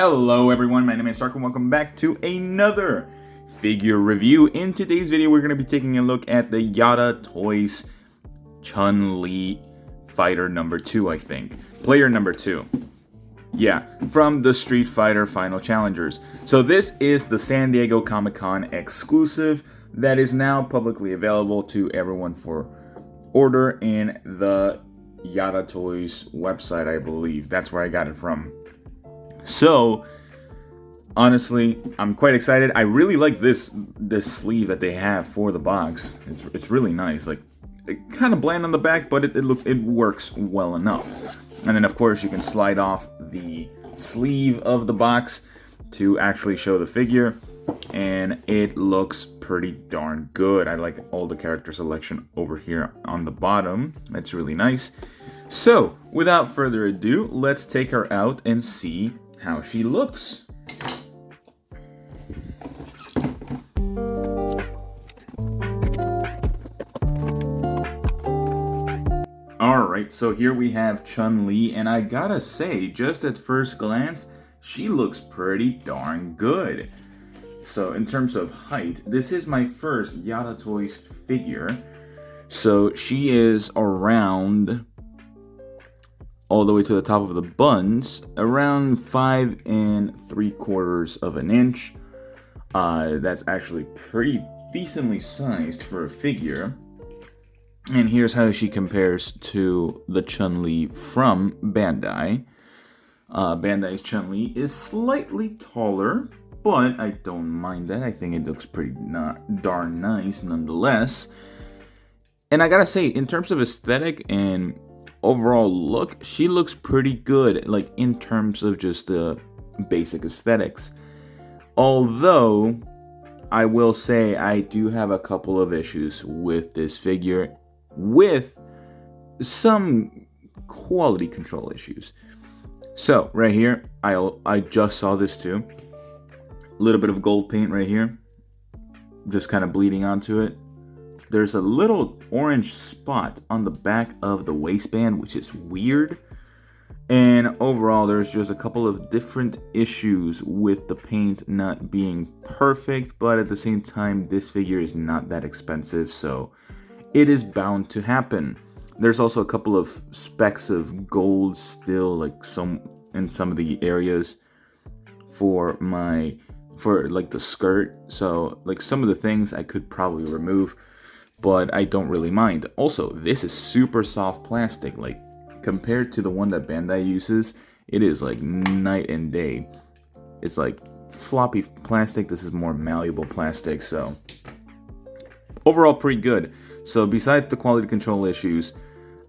Hello everyone, my name is Stark and welcome back to another figure review. In today's video we're going to be taking a look at the Jada Toys Chun Li Fighter number 2, I think. Player number 2. Yeah, from the Street Fighter Final Challengers. So this is the San Diego Comic-Con exclusive that is now publicly available to everyone for order in the Jada Toys website, I believe. That's where I got it from. So, honestly, I'm quite excited. I really like this sleeve that they have for the box. It's really nice. Like, it kind of bland on the back, but it works well enough. And then, of course, you can slide off the sleeve of the box to actually show the figure, and it looks pretty darn good. I like all the character selection over here on the bottom. That's really nice. So, without further ado, let's take her out and see how she looks. Alright, so here we have Chun Li, and I gotta say, just at first glance, she looks pretty darn good. So in terms of height, this is my first Jada Toys figure. So she is around, all the way to the top of the buns, around 5 3/4 of an inch. That's actually pretty decently sized for a figure. And here's how she compares to the Chun-Li from Bandai. Bandai's Chun-Li is slightly taller, but I don't mind that. I think it looks pretty darn nice nonetheless. And I gotta say, in terms of aesthetic and overall look, she looks pretty good, like in terms of just the basic aesthetics. Although, I will say I do have a couple of issues with this figure, with some quality control issues. So, right here, I just saw this too. A little bit of gold paint right here, just kind of bleeding onto it. There's a little orange spot on the back of the waistband, which is weird. And overall, there's just a couple of different issues with the paint not being perfect, but at the same time, this figure is not that expensive, so it is bound to happen. There's also a couple of specks of gold still, like in some of the areas for like the skirt. So like some of the things I could probably remove, but I don't really mind. Also, this is super soft plastic. Like, compared to the one that Bandai uses, it is like night and day. It's like floppy plastic. This is more malleable plastic. So overall, pretty good. So besides the quality control issues,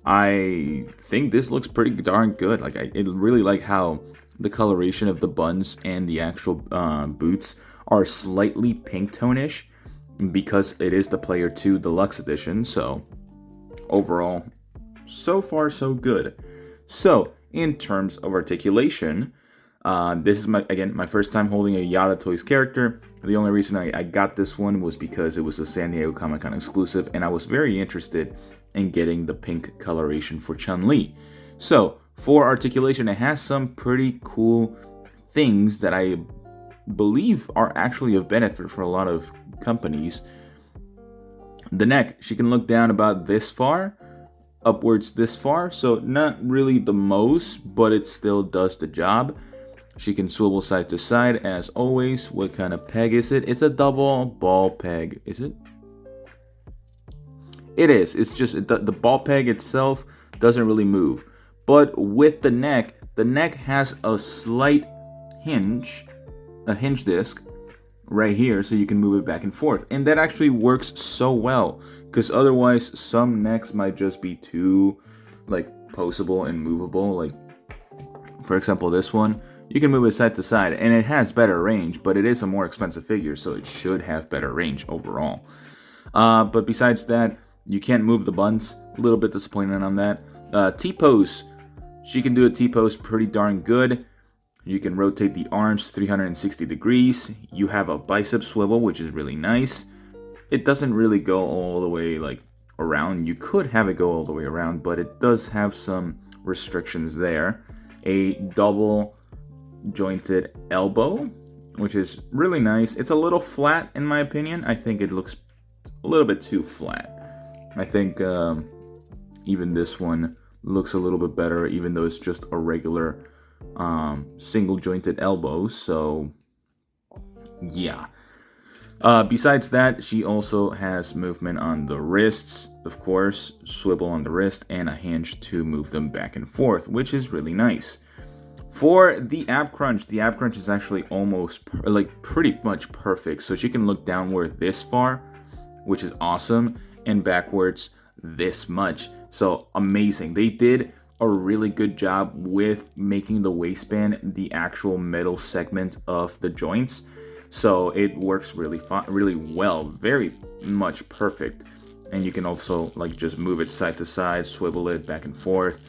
I think this looks pretty darn good. Like, I really like how the coloration of the buns and the actual boots are slightly pink tone-ish, because it is the Player 2 Deluxe Edition. So overall, so far so good. So in terms of articulation, this is my first time holding a Jada Toys character. The only reason I got this one was because it was a San Diego Comic-Con exclusive, and I was very interested in getting the pink coloration for Chun-Li. So for articulation, it has some pretty cool things that I believe are actually of benefit for a lot of companies. The neck, she can look down about this far, upwards this far, so not really the most, but it still does the job. She can swivel side to side as always. What kind of peg is it? It's a double ball peg. Is it? It is. It's just the ball peg itself doesn't really move, but with the neck has a slight hinge, a hinge disc right here, so you can move it back and forth, and that actually works so well, because otherwise some necks might just be too like poseable and movable. Like, for example, this one, you can move it side to side and it has better range, but it is a more expensive figure, so it should have better range overall. But besides that, you can't move the buns. A little bit disappointed on that. T-pose, she can do a T-pose pretty darn good. You can rotate the arms 360 degrees. You have a bicep swivel, which is really nice. It doesn't really go all the way like around. You could have it go all the way around, but it does have some restrictions there. A double jointed elbow, which is really nice. It's a little flat in my opinion. I think it looks a little bit too flat. I think even this one looks a little bit better, even though it's just a regular single jointed elbow. So yeah. Besides that, she also has movement on the wrists, of course, swivel on the wrist, and a hinge to move them back and forth, which is really nice. For the ab crunch is actually almost pretty much perfect. So she can look downward this far, which is awesome, and backwards this much. So amazing. They did a really good job with making the waistband the actual middle segment of the joints. So it works really well, very much perfect. And you can also like just move it side to side, swivel it back and forth,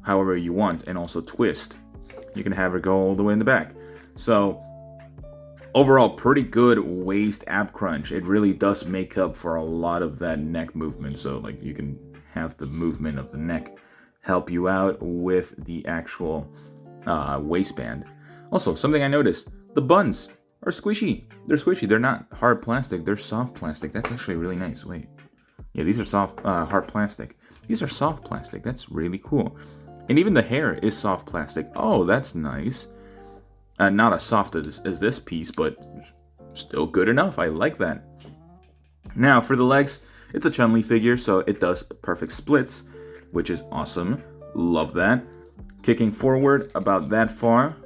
however you want, and also twist. You can have it go all the way in the back. So overall, pretty good waist ab crunch. It really does make up for a lot of that neck movement. So like you can have the movement of the neck help you out with the actual waistband. Also, something I noticed, the buns are squishy. They're squishy. They're not hard plastic. They're soft plastic. That's actually really nice. Wait. Yeah, these are soft, hard plastic. These are soft plastic. That's really cool. And even the hair is soft plastic. Oh, that's nice. Not as soft as this piece, but still good enough. I like that. Now, for the legs, it's a Chun Li figure, so it does perfect splits, which is awesome. Love that. Kicking forward about that far.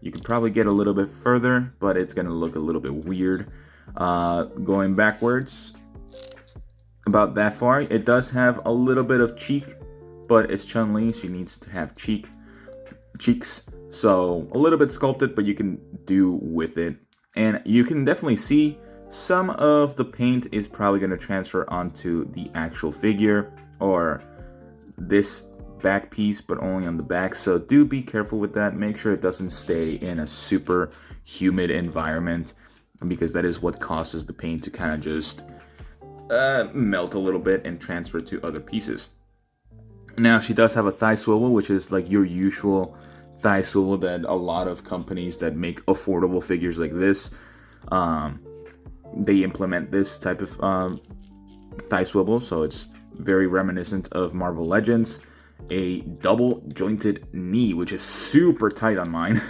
You could probably get a little bit further, but it's going to look a little bit weird. Going backwards about that far. It does have a little bit of cheek, but it's Chun Li. She needs to have cheeks. So a little bit sculpted, but you can do with it. And you can definitely see some of the paint is probably going to transfer onto the actual figure or this back piece, but only on the back. So do be careful with that. Make sure it doesn't stay in a super humid environment, because that is what causes the paint to kind of just melt a little bit and transfer to other pieces. Now she does have a thigh swivel, which is like your usual thigh swivel that a lot of companies that make affordable figures like this, they implement this type of thigh swivel. So it's very reminiscent of Marvel Legends. A double jointed knee, which is super tight on mine.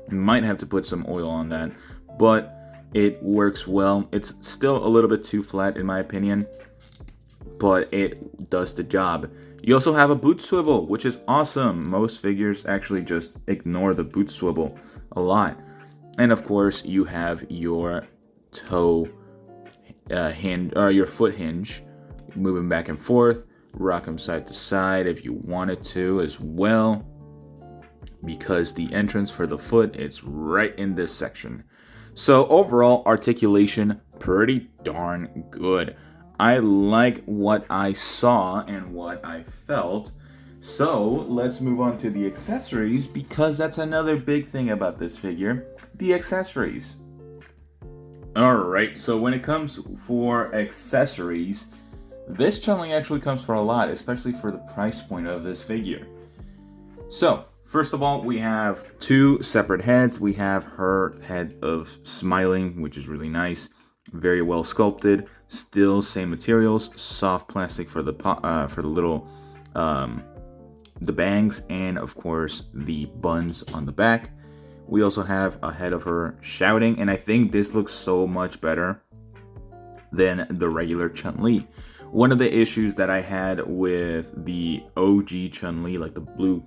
Might have to put some oil on that, but it works well. It's still a little bit too flat in my opinion, but it does the job. You also have a boot swivel, which is awesome. Most figures actually just ignore the boot swivel a lot. And of course, you have your toe hinge, or your foot hinge, moving back and forth. Rock them side to side if you wanted to as well, because the entrance for the foot is right in this section. So overall, articulation pretty darn good. I like what I saw and what I felt. So let's move on to the accessories, because that's another big thing about this figure, the accessories. Alright, so when it comes for accessories, this Chun Li actually comes for a lot, especially for the price point of this figure. So, first of all, we have two separate heads. We have her head of smiling, which is really nice, very well sculpted. Still same materials, soft plastic for the little the bangs, and of course the buns on the back. We also have a head of her shouting, and I think this looks so much better than the regular Chun Li. One of the issues that I had with the OG Chun Li, like the blue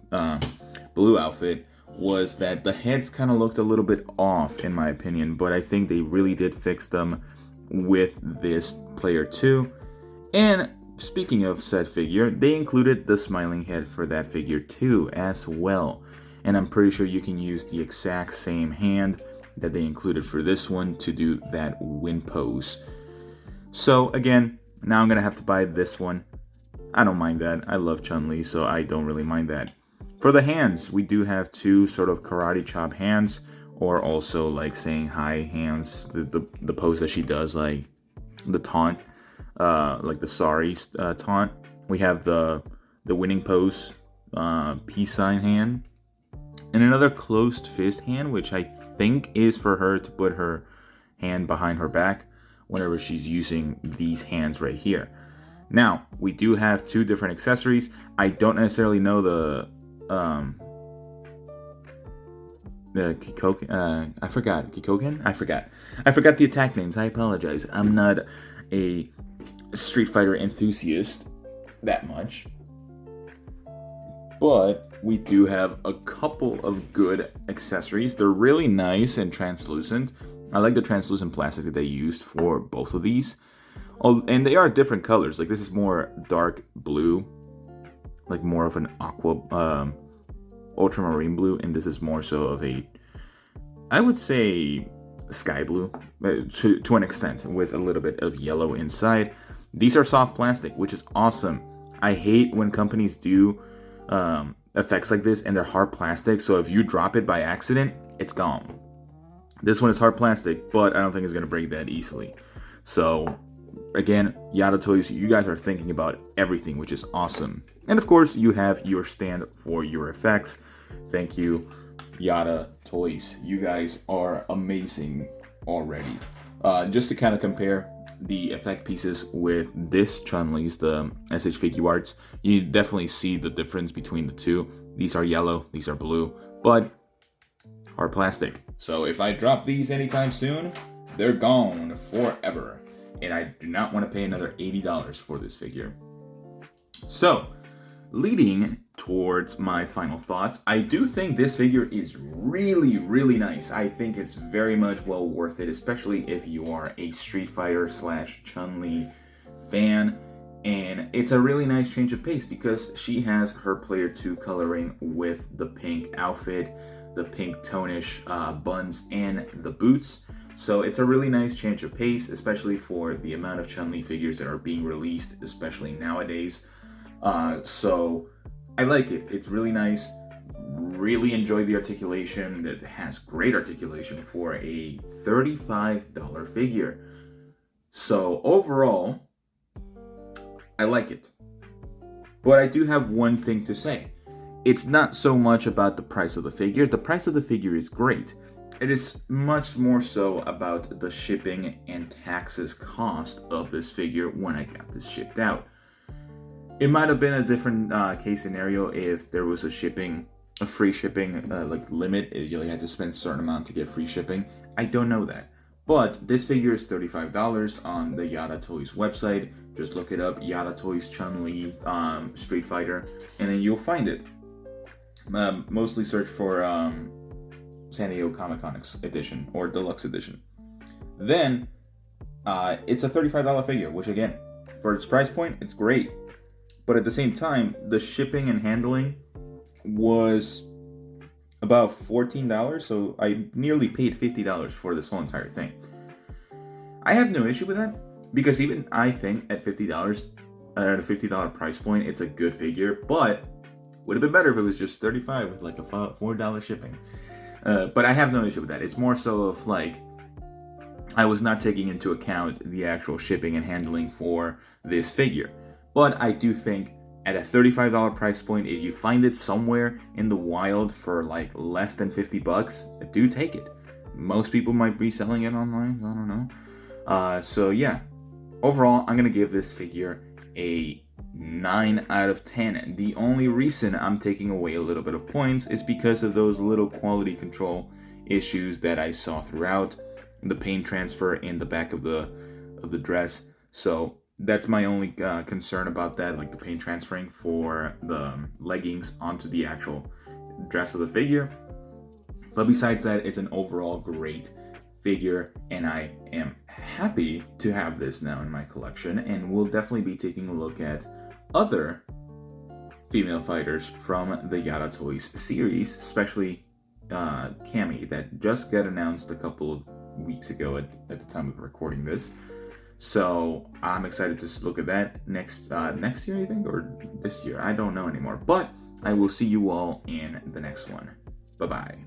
outfit, was that the heads kind of looked a little bit off in my opinion, but I think they really did fix them with this player too. And speaking of said figure, they included the smiling head for that figure too as well. And I'm pretty sure you can use the exact same hand that they included for this one to do that win pose. So again, now I'm gonna have to buy this one. I don't mind that. I love Chun Li, so I don't really mind that. For the hands, we do have two sort of karate chop hands, or also like saying hi hands. The pose that she does, like the taunt, like the sorry taunt. We have the winning pose, peace sign hand, and another closed fist hand, which I think is for her to put her hand behind her back whenever she's using these hands right here. Now, we do have two different accessories. I don't necessarily know the Kikoken, I forgot. Kikoken? I forgot the attack names. I apologize. I'm not a Street Fighter enthusiast that much. But we do have a couple of good accessories. They're really nice and translucent. I like the translucent plastic that they used for both of these. Oh, and they are different colors. Like this is more dark blue, like more of an aqua, ultramarine blue, and this is more so of a, I would say, sky blue to an extent, with a little bit of yellow inside. These are soft plastic, which is awesome. I hate when companies do effects like this and they're hard plastic, so if you drop it by accident, it's gone. This one is hard plastic, but I don't think it's going to break that easily. So again, Jada Toys, you guys are thinking about everything, which is awesome. And of course, you have your stand for your effects. Thank you, Jada Toys. You guys are amazing already. Just to kind of compare the effect pieces with this Chun-Li's, the SH Figure Arts, you definitely see the difference between the two. These are yellow, these are blue, but hard plastic. So if I drop these anytime soon, they're gone forever. And I do not want to pay another $80 for this figure. So, leading towards my final thoughts, I do think this figure is really, really nice. I think it's very much well worth it, especially if you are a Street Fighter / Chun-Li fan. And it's a really nice change of pace because she has her Player 2 coloring with the pink outfit, the pink tonish buns, and the boots. So it's a really nice change of pace, especially for the amount of Chun-Li figures that are being released, especially nowadays. So I like it. It's really nice. Really enjoy the articulation. That has great articulation for a $35 figure. So overall, I like it. But I do have one thing to say. It's not so much about the price of the figure. The price of the figure is great. It is much more so about the shipping and taxes cost of this figure when I got this shipped out. It might have been a different case scenario if there was a free shipping like limit. You had to spend a certain amount to get free shipping. I don't know that. But this figure is $35 on the Jada Toys website. Just look it up, Jada Toys Chun-Li Street Fighter, and then you'll find it. Mostly search for San Diego Comic-Con edition or deluxe edition. Then it's a $35 figure, which again, for its price point, it's great. But at the same time, the shipping and handling was about $14, so I nearly paid $50 for this whole entire thing. I have no issue with that, because even I think at $50, at a $50 price point, it's a good figure, but would have been better if it was just $35 with like a $4 shipping. But I have no issue with that. It's more so of like, I was not taking into account the actual shipping and handling for this figure. But I do think at a $35 price point, if you find it somewhere in the wild for like less than $50, do take it. Most people might be selling it online, I don't know. So yeah, overall, I'm gonna give this figure a 9 out of 10. The only reason I'm taking away a little bit of points is because of those little quality control issues that I saw throughout, the paint transfer in the back of the dress. So that's my only concern about that, like the paint transferring for the leggings onto the actual dress of the figure. But besides that, it's an overall great figure, and I am happy to have this now in my collection, and we'll definitely be taking a look at other female fighters from the Jada Toys series, especially Cammy, that just got announced a couple of weeks ago at the time of recording this. So I'm excited to look at that next year, I think, or this year. I don't know anymore. But I will see you all in the next one. Bye-bye.